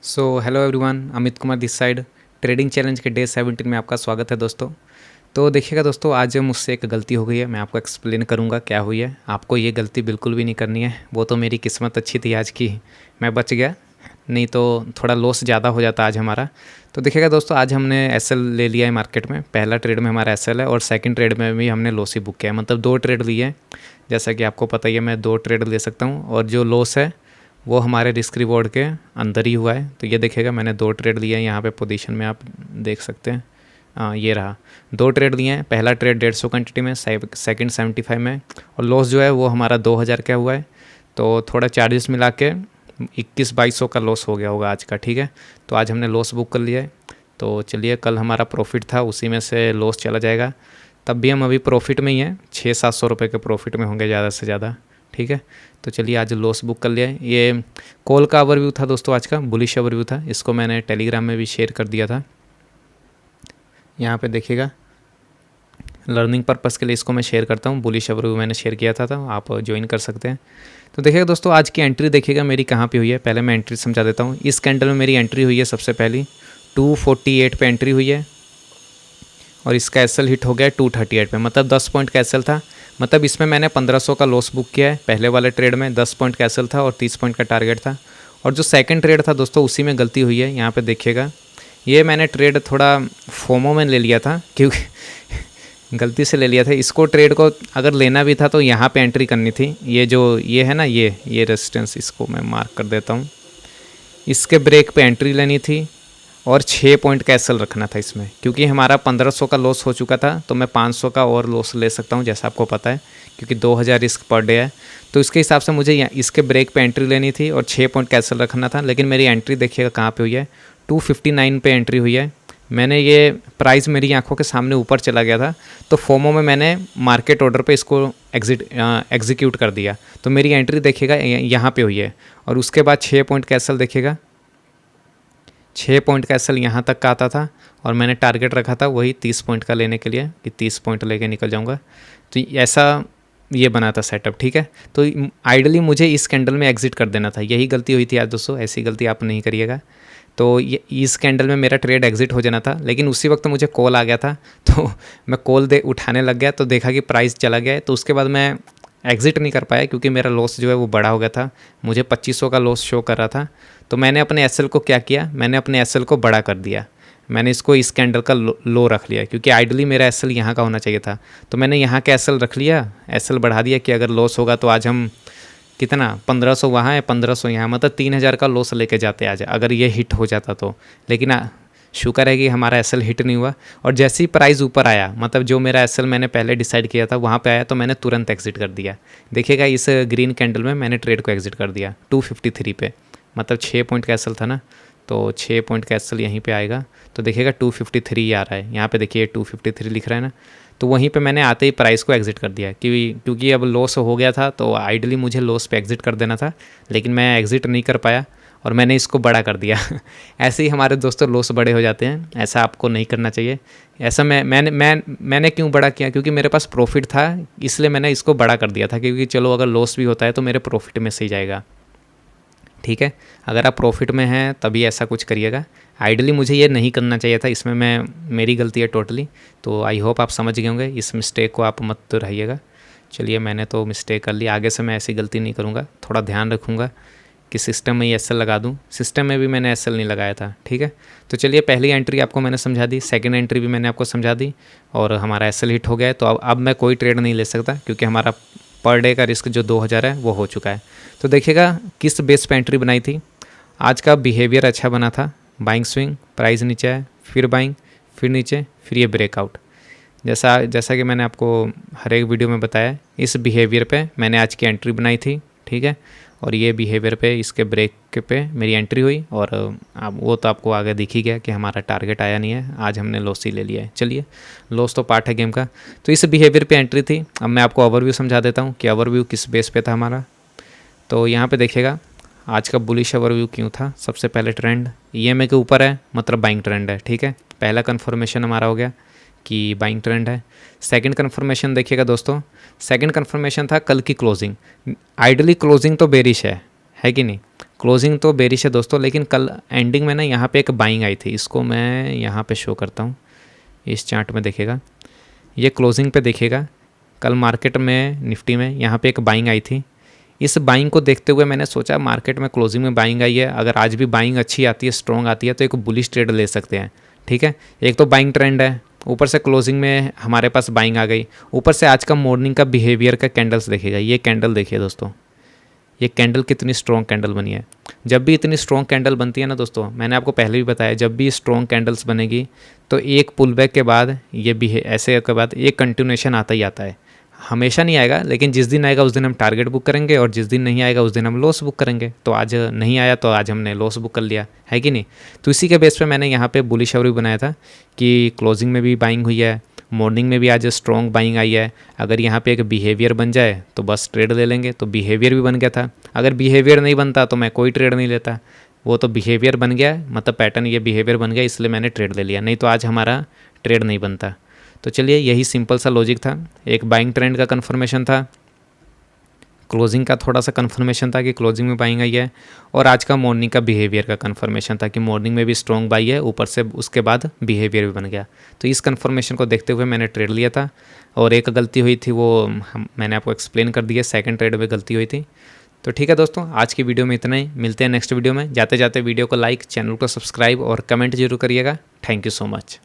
Hello everyone, Amit Kumar this side. Trading challenge के day 17 में आपका स्वागत है दोस्तों। तो देखिएगा दोस्तों, आज मुझसे एक गलती हो गई है। मैं आपको एक्सप्लेन करूंगा क्या हुई है। आपको ये गलती बिल्कुल भी नहीं करनी है। वो तो मेरी किस्मत अच्छी थी आज की, मैं बच गया, नहीं तो थोड़ा लॉस ज़्यादा हो जाता आज हमारा। तो देखिएगा दोस्तों, आज हमने एसएल ले लिया है मार्केट में। पहला ट्रेड में हमारा एसएल है और सेकंड ट्रेड में भी हमने लॉस ही बुक किया है, मतलब 2 ट्रेड लिए हैं। जैसा कि आपको पता ही है, मैं 2 ट्रेड ले सकता हूँ और जो लॉस है वो हमारे रिस्क रिवॉर्ड के अंदर ही हुआ है। तो ये देखिएगा, मैंने 2 ट्रेड लिए हैं। यहाँ पे पोजीशन में आप देख सकते हैं, ये रहा। 2 ट्रेड लिए हैं। पहला ट्रेड 150 क्वान्टिटी में, सेकंड 75 में, और लॉस जो है वो हमारा 2000 का हुआ है। तो थोड़ा चार्जेस मिला के 21-2200 का लॉस हो गया होगा आज का। ठीक है, तो आज हमने लॉस बुक कर लिया है। तो चलिए, कल हमारा प्रॉफिट था, उसी में से लॉस चला जाएगा। तब भी हम अभी प्रॉफिट में ही हैं, 600-700 रुपये के प्रॉफिट में होंगे ज़्यादा से ज़्यादा। ठीक है, तो चलिए आज लॉस बुक कर लिया है। ये कॉल का ओवरव्यू था दोस्तों, आज का बुलिश ओवरव्यू था। इसको मैंने टेलीग्राम में भी शेयर कर दिया था। यहाँ पे देखिएगा, लर्निंग पर्पस के लिए इसको मैं शेयर करता हूँ। बुलिश ओवरव्यू मैंने शेयर किया था, तो आप ज्वाइन कर सकते हैं। तो देखिएगा दोस्तों, आज की एंट्री देखिएगा मेरी कहाँ पे हुई है। पहले मैं एंट्री समझा देता हूँ। इस कैंडल में मेरी एंट्री हुई है सबसे पहली 248 पे एंट्री हुई है, और इसका एसएल हिट हो गया 238 पे, मतलब 10 पॉइंट का एसएल था। मतलब इसमें मैंने 1500 का लॉस बुक किया है। पहले वाले ट्रेड में 10 पॉइंट का एसएल था और 30 पॉइंट का टारगेट था। और जो सेकंड ट्रेड था दोस्तों, उसी में गलती हुई है। यहाँ पे देखिएगा, ये मैंने ट्रेड थोड़ा फोमो में ले लिया था, क्योंकि गलती से ले लिया था। इसको ट्रेड को अगर लेना भी था तो यहाँ पे एंट्री करनी थी। ये जो ये है ना, ये रेजिस्टेंस, इसको मैं मार्क कर देता हूँ। इसके ब्रेक पे एंट्री लेनी थी और 6 पॉइंट का एसएल रखना था इसमें, क्योंकि हमारा 1500 का लॉस हो चुका था। तो मैं 500 का और लॉस ले सकता हूँ, जैसा आपको पता है, क्योंकि 2000 रिस्क पर डे है। तो इसके हिसाब से मुझे इसके ब्रेक पे एंट्री लेनी थी और 6 पॉइंट का एसएल रखना था। लेकिन मेरी एंट्री देखिएगा कहाँ पे हुई है, 259 पे एंट्री हुई है। मैंने ये प्राइस मेरी आंखों के सामने ऊपर चला गया था, तो फोमो में मैंने मार्केट ऑर्डर पे इसको एग्जीक्यूट कर दिया। तो मेरी एंट्री देखिएगा यहाँ पे हुई है। और उसके बाद 6 पॉइंट का एसएल देखिएगा, 6 पॉइंट का एसएल यहाँ तक का आता था, और मैंने टारगेट रखा था वही 30 पॉइंट का लेने के लिए, कि 30 पॉइंट लेके निकल जाऊँगा। तो ऐसा ये बना था सेटअप। ठीक है, तो आइडली मुझे इस कैंडल में एग्जिट कर देना था। यही गलती हुई थी आज दोस्तों, ऐसी गलती आप नहीं करिएगा। तो ये इस कैंडल में मेरा ट्रेड एग्जिट हो जाना था, लेकिन उसी वक्त मुझे कॉल आ गया था। तो मैं कॉल उठाने लग गया, तो देखा कि प्राइस चला गया है। तो उसके बाद मैं एग्ज़िट नहीं कर पाया, क्योंकि मेरा लॉस जो है वो बड़ा हो गया था। मुझे 2500 का लॉस शो कर रहा था। तो मैंने अपने एसएल को क्या किया, मैंने अपने एसएल को बड़ा कर दिया। मैंने इसको इस कैंडल का लो रख लिया, क्योंकि आइडली मेरा एसएल यहाँ का होना चाहिए था। तो मैंने यहाँ का एसएल रख लिया, एसएल बढ़ा दिया कि अगर लॉस होगा तो आज हम कितना 1500 वहाँ है, 1500 यहाँ, मतलब 3000 का लॉस लेके जाते आज, अगर ये हिट हो जाता तो। लेकिन शुक्र है कि हमारा एसएल हिट नहीं हुआ। और जैसे ही प्राइस ऊपर आया, मतलब जो मेरा एसएल मैंने पहले डिसाइड किया था वहाँ पे आया, तो मैंने तुरंत एग्जिट कर दिया। देखिएगा, इस ग्रीन कैंडल में मैंने ट्रेड को एग्जिट कर दिया 253 पे, मतलब 6 पॉइंट का एसएल था ना, तो 6 पॉइंट का एसएल यहीं पे आएगा। तो देखिएगा 253 आ रहा है, यहाँ पे देखिए 253 लिख रहा है ना। तो वहीं पे मैंने आते ही प्राइस को एग्जिट कर दिया, क्योंकि अब लॉस हो गया था। तो आइडली मुझे लॉस पे एग्जिट कर देना था, लेकिन मैं एग्जिट नहीं कर पाया और मैंने इसको बड़ा कर दिया। ऐसे ही हमारे दोस्तों लॉस बड़े हो जाते हैं, ऐसा आपको नहीं करना चाहिए। ऐसा मैंने क्यों बड़ा किया, क्योंकि मेरे पास प्रॉफिट था, इसलिए मैंने इसको बड़ा कर दिया था, क्योंकि चलो अगर लॉस भी होता है तो मेरे प्रॉफिट में से ही जाएगा। ठीक है, अगर आप प्रॉफिट में हैं तभी ऐसा कुछ करिएगा। आइडली मुझे ये नहीं करना चाहिए था, इसमें मेरी गलती है टोटली। तो आई होप आप समझ गए होंगे, इस मिस्टेक को आप मत रहिएगा। चलिए, मैंने तो मिस्टेक कर ली, आगे से मैं ऐसी गलती नहीं करूँगा। थोड़ा ध्यान रखूँगा कि सिस्टम में ही एसएल लगा दूँ। सिस्टम में भी मैंने एसएल नहीं लगाया था। ठीक है, तो चलिए, पहली एंट्री आपको मैंने समझा दी, सेकंड एंट्री भी मैंने आपको समझा दी, और हमारा एसएल हिट हो गया है। तो अब मैं कोई ट्रेड नहीं ले सकता, क्योंकि हमारा पर डे का रिस्क जो 2000 है वो हो चुका है। तो देखिएगा किस बेस पे एंट्री बनाई थी। आज का बिहेवियर अच्छा बना था, बाइंग स्विंग, प्राइस नीचे है, फिर बाइंग, फिर नीचे, फिर ये ब्रेकआउट। जैसा कि मैंने आपको हर एक वीडियो में बताया, इस बिहेवियर पे मैंने आज की एंट्री बनाई थी। ठीक है, और ये बिहेवियर पे, इसके ब्रेक पे मेरी एंट्री हुई, और वो तो आपको आगे दिख ही गया कि हमारा टारगेट आया नहीं है, आज हमने लॉस ही ले लिया है। चलिए, लॉस तो पार्ट है गेम का। तो इस बिहेवियर पे एंट्री थी। अब मैं आपको ओवरव्यू समझा देता हूँ कि ओवरव्यू किस बेस पे था हमारा। तो यहाँ पे देखिएगा आज का बुलिश ओवरव्यू क्यों था। सबसे पहले ट्रेंड ईएमए के ऊपर है, मतलब बाइंग ट्रेंड है। ठीक है, पहला कन्फर्मेशन हमारा हो गया कि बाइंग ट्रेंड है। सेकंड कन्फर्मेशन देखिएगा दोस्तों, सेकंड कन्फर्मेशन था कल की क्लोजिंग। आइडली क्लोजिंग तो बेरिश है कि नहीं, क्लोजिंग तो बेरिश है दोस्तों, लेकिन कल एंडिंग में ना यहाँ पे एक बाइंग आई थी। इसको मैं यहाँ पे शो करता हूँ, इस चार्ट में देखिएगा, ये क्लोजिंग पे देखिएगा कल मार्केट में निफ्टी में यहाँ पे एक बाइंग आई थी। इस बाइंग को देखते हुए मैंने सोचा मार्केट में क्लोजिंग में बाइंग आई है, अगर आज भी बाइंग अच्छी आती है, स्ट्रॉन्ग आती है, तो एक बुलिश ट्रेड ले सकते हैं। ठीक है, एक तो बाइंग ट्रेंड है, ऊपर से क्लोजिंग में हमारे पास बाइंग आ गई, ऊपर से आज का मॉर्निंग का बिहेवियर का कैंडल्स देखिएगा। ये कैंडल देखिए दोस्तों, ये कैंडल कितनी स्ट्रॉन्ग कैंडल बनी है। जब भी इतनी स्ट्रॉन्ग कैंडल बनती है ना दोस्तों, मैंने आपको पहले भी बताया, जब भी स्ट्रॉन्ग कैंडल्स बनेगी तो एक पुल बैक के बाद ये ऐसे के बाद एक कंटिन्यूएशन आता ही आता है। हमेशा नहीं आएगा, लेकिन जिस दिन आएगा उस दिन हम टारगेट बुक करेंगे, और जिस दिन नहीं आएगा उस दिन हम लॉस बुक करेंगे। तो आज नहीं आया तो आज हमने लॉस बुक कर लिया, है कि नहीं। तो इसी के बेस पे मैंने यहाँ पे बुलिश एवरी बनाया था कि क्लोजिंग में भी बाइंग हुई है, मॉर्निंग में भी आज स्ट्रॉन्ग बाइंग आई है। अगर यहाँ पे एक बिहेवियर बन जाए तो बस ट्रेड ले लेंगे। तो बिहेवियर भी बन गया था। अगर बिहेवियर नहीं बनता तो मैं कोई ट्रेड नहीं लेता। वो तो बिहेवियर बन गया, मतलब पैटर्न ये बिहेवियर बन गया, इसलिए मैंने ट्रेड ले लिया, नहीं तो आज हमारा ट्रेड नहीं बनता। तो चलिए, यही सिंपल सा लॉजिक था। एक बाइंग ट्रेंड का कन्फर्मेशन था, क्लोजिंग का थोड़ा सा कन्फर्मेशन था कि क्लोजिंग में बाइंग आई है, और आज का मॉर्निंग का बिहेवियर का कन्फर्मेशन था कि मॉर्निंग में भी स्ट्रॉन्ग बाई है, ऊपर से उसके बाद बिहेवियर भी बन गया। तो इस कन्फर्मेशन को देखते हुए मैंने ट्रेड लिया था। और एक गलती हुई थी, वो मैंने आपको एक्सप्लेन कर दिया, सेकंड ट्रेड में गलती हुई थी। तो ठीक है दोस्तों, आज की वीडियो में इतना ही। मिलते हैं नेक्स्ट वीडियो में। जाते जाते वीडियो को लाइक, चैनल को सब्सक्राइब और कमेंट जरूर करिएगा। Thank you so much.